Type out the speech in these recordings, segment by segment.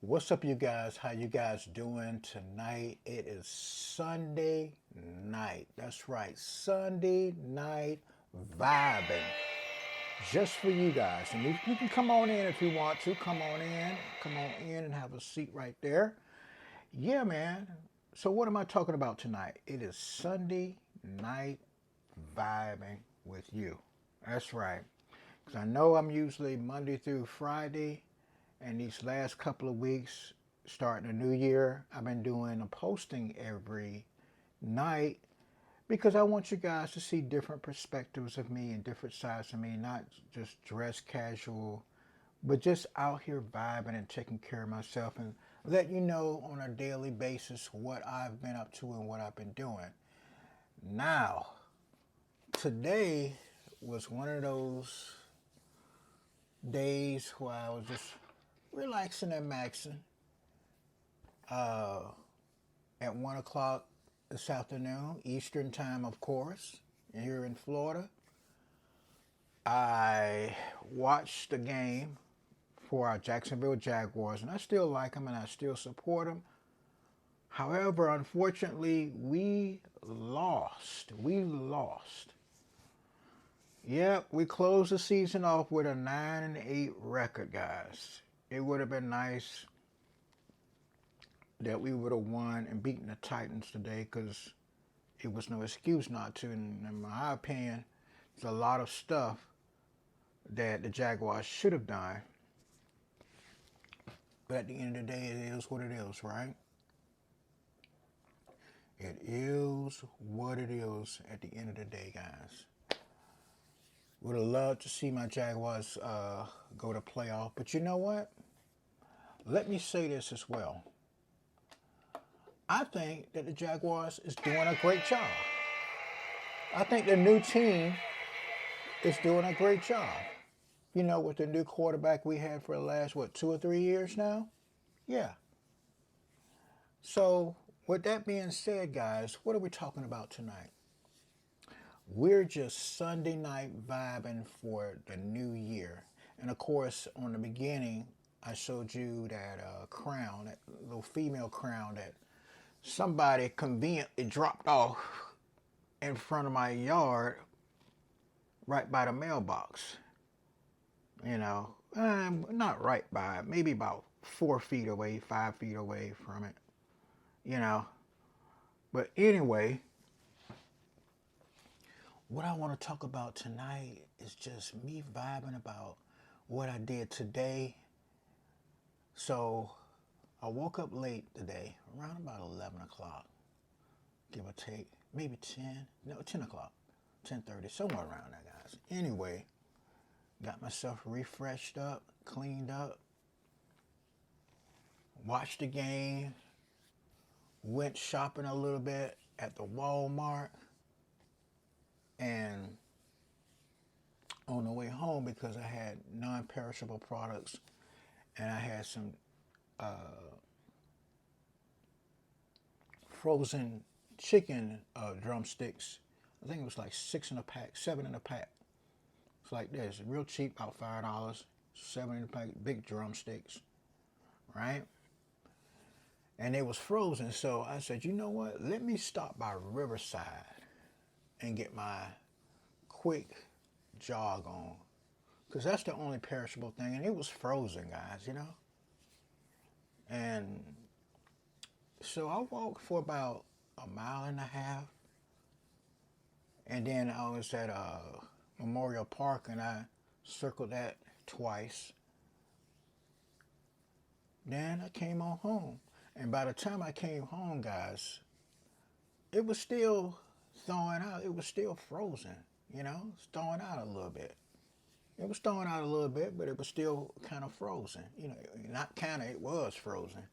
What's up, you guys? How you guys doing tonight? It is Sunday night. That's right, Sunday night vibing. Just for you guys. And you can come on in if you want to. Come on in. Come on in and have a seat right there. Yeah, man. So what am I talking about tonight? It is Sunday night vibing with you. That's right. Because I know I'm usually Monday through Friday, and these last couple of weeks, starting a new year, I've been doing a posting every night because I want you guys to see different perspectives of me and different sides of me, not just dress casual, but just out here vibing and taking care of myself and let you know on a daily basis what I've been up to and what I've been doing. Now, today was one of those days where I was just relaxing and maxing. Uh, at 1 o'clock this afternoon, Eastern time, of course, here in Florida, I watched the game for our Jacksonville Jaguars, and I still like them and I still support them. However, unfortunately, we lost. We lost. Yep, we closed the season off with a 9-8 record, guys. It would have been nice that we would have won and beaten the Titans today because it was no excuse not to. And in my opinion, there's a lot of stuff that the Jaguars should have done. But at the end of the day, it is what it is, right? It is what it is at the end of the day, guys. Would have loved to see my Jaguars go to playoff. But you know what? Let me say this as well. I think that the Jaguars is doing a great job. I think the new team is doing a great job. You know, with the new quarterback we had for the last, 2 or 3 years now? Yeah. So, with that being said, guys, what are we talking about tonight? We're just Sunday night vibing for the new year. And of course, on the beginning, I showed you that crown, that little female crown that somebody conveniently dropped off in front of my yard right by the mailbox. You know, not right by it, maybe about 4 feet away, 5 feet away from it, you know. But anyway, what I want to talk about tonight is just me vibing about what I did today. So I woke up late today, around about 11 o'clock, give or take, maybe 10, no, 10 o'clock, 10:30, somewhere around there, guys. Anyway, got myself refreshed up, cleaned up, watched the game, went shopping a little bit at the Walmart, and on the way home, because I had non-perishable products and I had some frozen chicken drumsticks. I think it was like 6 in a pack, 7 in a pack. It's like this, real cheap, about $5, 7 in a pack, big drumsticks, right? And it was frozen, so I said, you know what? Let me stop by Riverside and get my quick jog on, because that's the only perishable thing, and it was frozen, guys, you know. And so I walked for about a mile and a half, and then I was at Memorial Park, and I circled that twice. Then I came on home, and by the time I came home, guys, it was still thawing out. It was still frozen, you know, it's thawing out a little bit. It was thawing out a little bit, but it was still kind of frozen. You know, not kind of, it was frozen.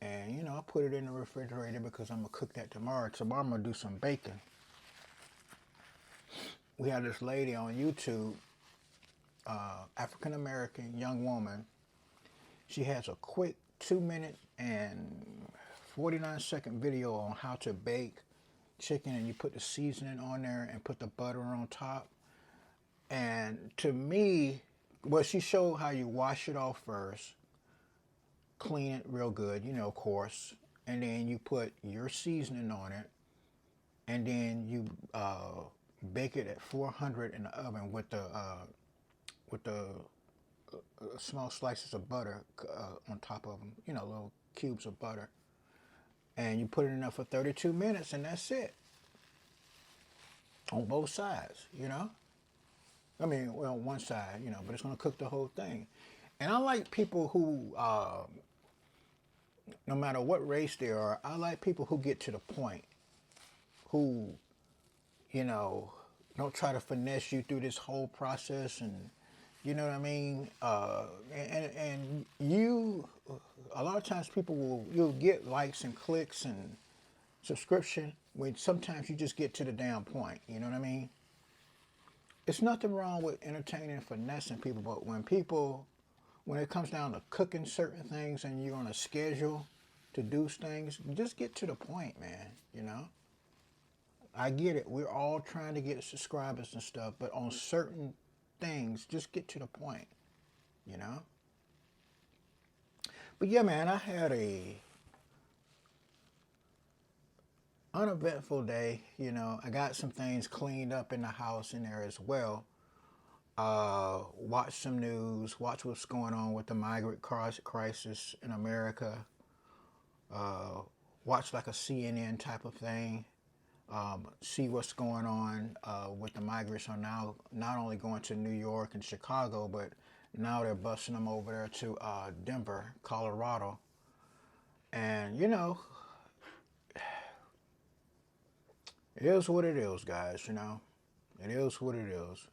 And, you know, I put it in the refrigerator because I'm going to cook that tomorrow. Tomorrow I'm going to do some bacon. We had this lady on YouTube, African-American young woman. She has a quick 2 minute and 49-second video on how to bake chicken, and you put the seasoning on there and put the butter on top. And to me, well, she showed how you wash it off first, clean it real good, of course, and then you put your seasoning on it, and then you bake it at 400 in the oven with the small slices of butter on top of them, little cubes of butter, and you put it in there for 32 minutes, and that's it on both sides. I mean, well, one side, but it's going to cook the whole thing. And I like people who, no matter what race they are, I like people who get to the point, who, don't try to finesse you through this whole process, and you know what I mean. And you, a lot of times you'll get likes and clicks and subscription when sometimes you just get to the damn point. You know what I mean? It's nothing wrong with entertaining and finessing people, but when it comes down to cooking certain things and you're on a schedule to do things, just get to the point, man. I get it. We're all trying to get subscribers and stuff, but on certain things, just get to the point. But yeah, man, I had a uneventful day. I got some things cleaned up in the house in there as well. Watch some news, watch what's going on with the migrant crisis in America. Watch like a CNN type of thing. See what's going on with the migrants are now not only going to New York and Chicago, but now they're busing them over there to Denver, Colorado. And, it is what it is, guys, It is what it is.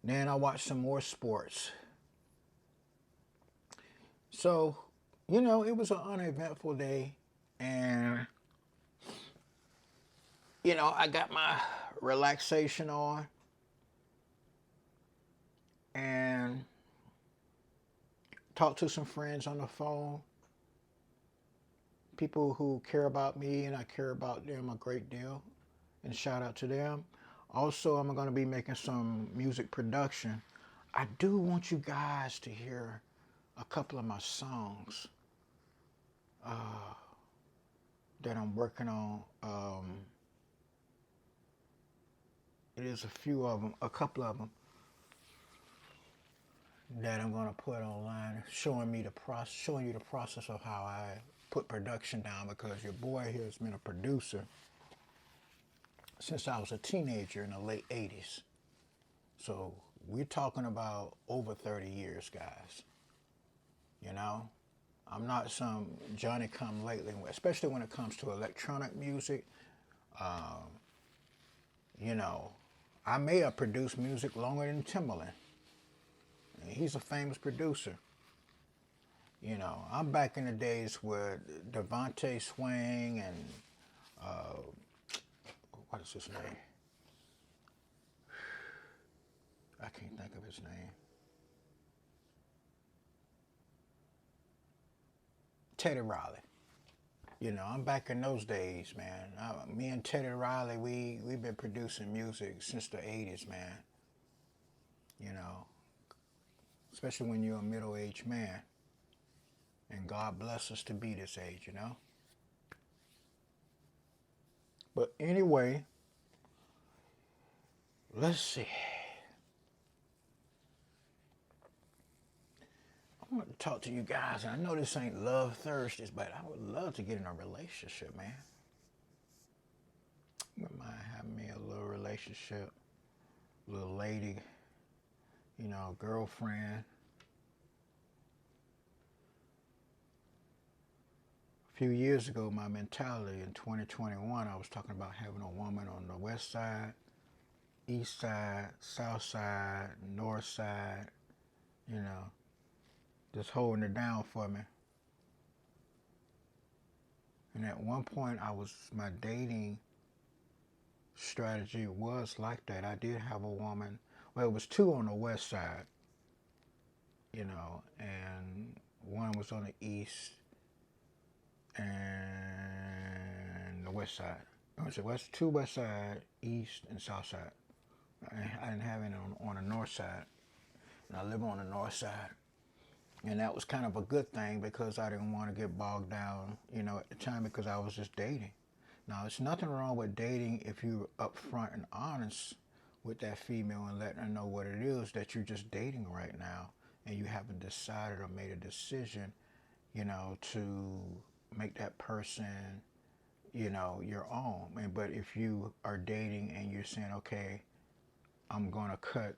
Then I watched some more sports. So, it was an uneventful day. And, I got my relaxation on. And talked to some friends on the phone. People who care about me, and I care about them a great deal. And shout out to them. Also, I'm going to be making some music production. I do want you guys to hear a couple of my songs that I'm working on. It is a couple of them that I'm going to put online, showing you the process of how I put production down, because your boy here has been a producer since I was a teenager in the late 80s. So we're talking about over 30 years, guys. I'm not some Johnny come lately, especially when it comes to electronic music. I may have produced music longer than Timbaland. He's a famous producer. I'm back in the days with Devontae Swing and what is his name? I can't think of his name. Teddy Riley. I'm back in those days, man. Me and Teddy Riley, we've been producing music since the 80s, man. Especially when you're a middle-aged man. And God bless us to be this age, But anyway, let's see. I want to talk to you guys. I know this ain't Love Thursdays, but I would love to get in a relationship, man. I wouldn't mind having me a little relationship, little lady, girlfriend. A few years ago, my mentality in 2021, I was talking about having a woman on the west side, east side, south side, north side, just holding it down for me. And at one point, my dating strategy was like that. I did have a woman, well, it was two on the west side, and one was on the east and the west side. It was two west side, east, and south side. I didn't have any on the north side, and I live on the north side. And that was kind of a good thing because I didn't want to get bogged down, at the time because I was just dating. Now, there's nothing wrong with dating if you're upfront and honest with that female and letting her know what it is that you're just dating right now and you haven't decided or made a decision, to make that person, your own. But if you are dating and you're saying, okay, I'm going to cut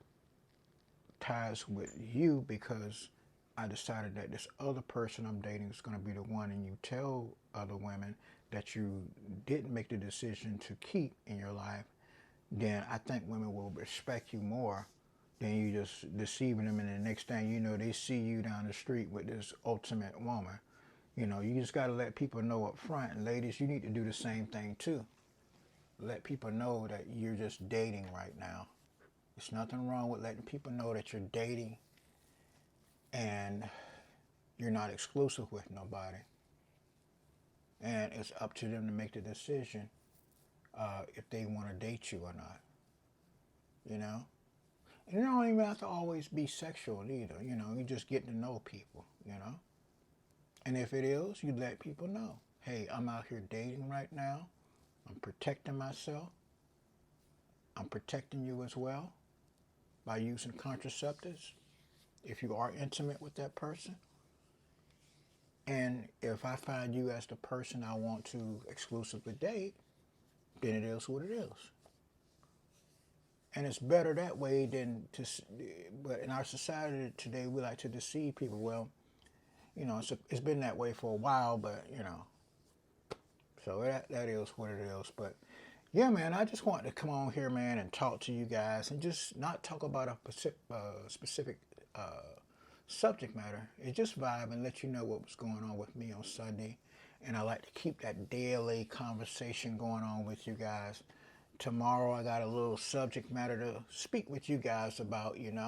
ties with you because I decided that this other person I'm dating is going to be the one, and you tell other women that you didn't make the decision to keep in your life, then I think women will respect you more than you just deceiving them, and the next thing you know, they see you down the street with this ultimate woman. You just got to let people know up front, and ladies, you need to do the same thing too. Let people know that you're just dating right now. There's nothing wrong with letting people know that you're dating and you're not exclusive with nobody. And it's up to them to make the decision if they want to date you or not. You know? And you don't even have to always be sexual either. You just get to know people. And if it is, you let people know. Hey, I'm out here dating right now. I'm protecting myself. I'm protecting you as well by using contraceptives if you are intimate with that person. And if I find you as the person I want to exclusively date, then it is what it is. And it's better that way than to, but in our society today, we like to deceive people. Well, it's been that way for a while, but, so that is what it is. But yeah, man, I just wanted to come on here, man, and talk to you guys and just not talk about a specific subject matter. It's just vibe and let you know what was going on with me on Sunday. And I like to keep that daily conversation going on with you guys. Tomorrow I got a little subject matter to speak with you guys about, and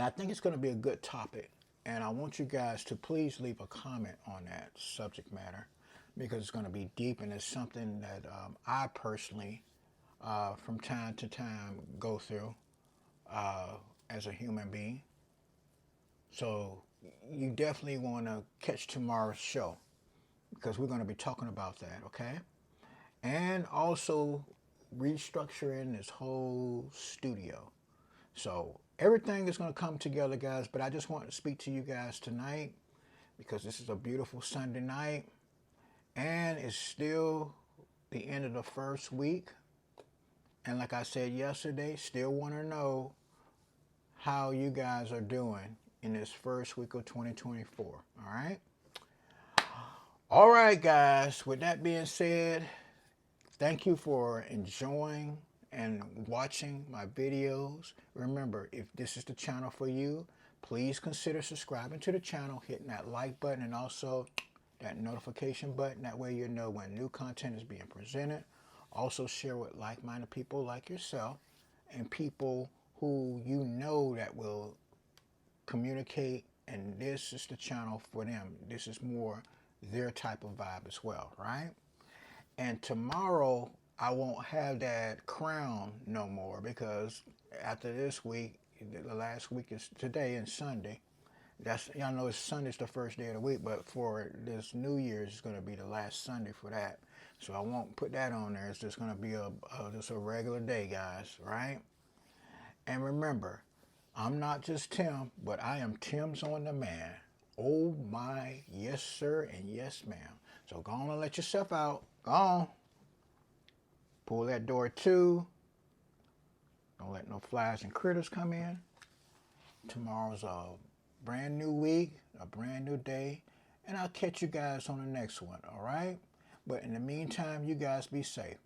I think it's going to be a good topic. And I want you guys to please leave a comment on that subject matter because it's going to be deep and it's something that I personally, from time to time, go through as a human being. So you definitely want to catch tomorrow's show because we're going to be talking about that, okay? And also restructuring this whole studio. So everything is going to come together, guys, but I just want to speak to you guys tonight because this is a beautiful Sunday night and it's still the end of the first week. And like I said yesterday, still want to know how you guys are doing in this first week of 2024, all right? All right, guys, with that being said, thank you for enjoying and watching my videos. Remember, if this is the channel for you, please consider subscribing to the channel, hitting that like button and also that notification button. That way you know when new content is being presented. Also share with like-minded people like yourself and people who you know that will communicate, and this is the channel for them. This is more their type of vibe as well, right? And tomorrow I won't have that crown no more because after this week, the last week is today and Sunday. Y'all know Sunday's the first day of the week, but for this New Year's, it's going to be the last Sunday for that. So I won't put that on there. It's just going to be just a regular day, guys, right? And remember, I'm not just Tim, but I am Tim's on the man. Oh my, yes sir, and yes ma'am. So go on and let yourself out. Go on. Pull that door to. Don't let no flies and critters come in. Tomorrow's a brand new week, a brand new day, and I'll catch you guys on the next one, all right? But in the meantime, you guys be safe.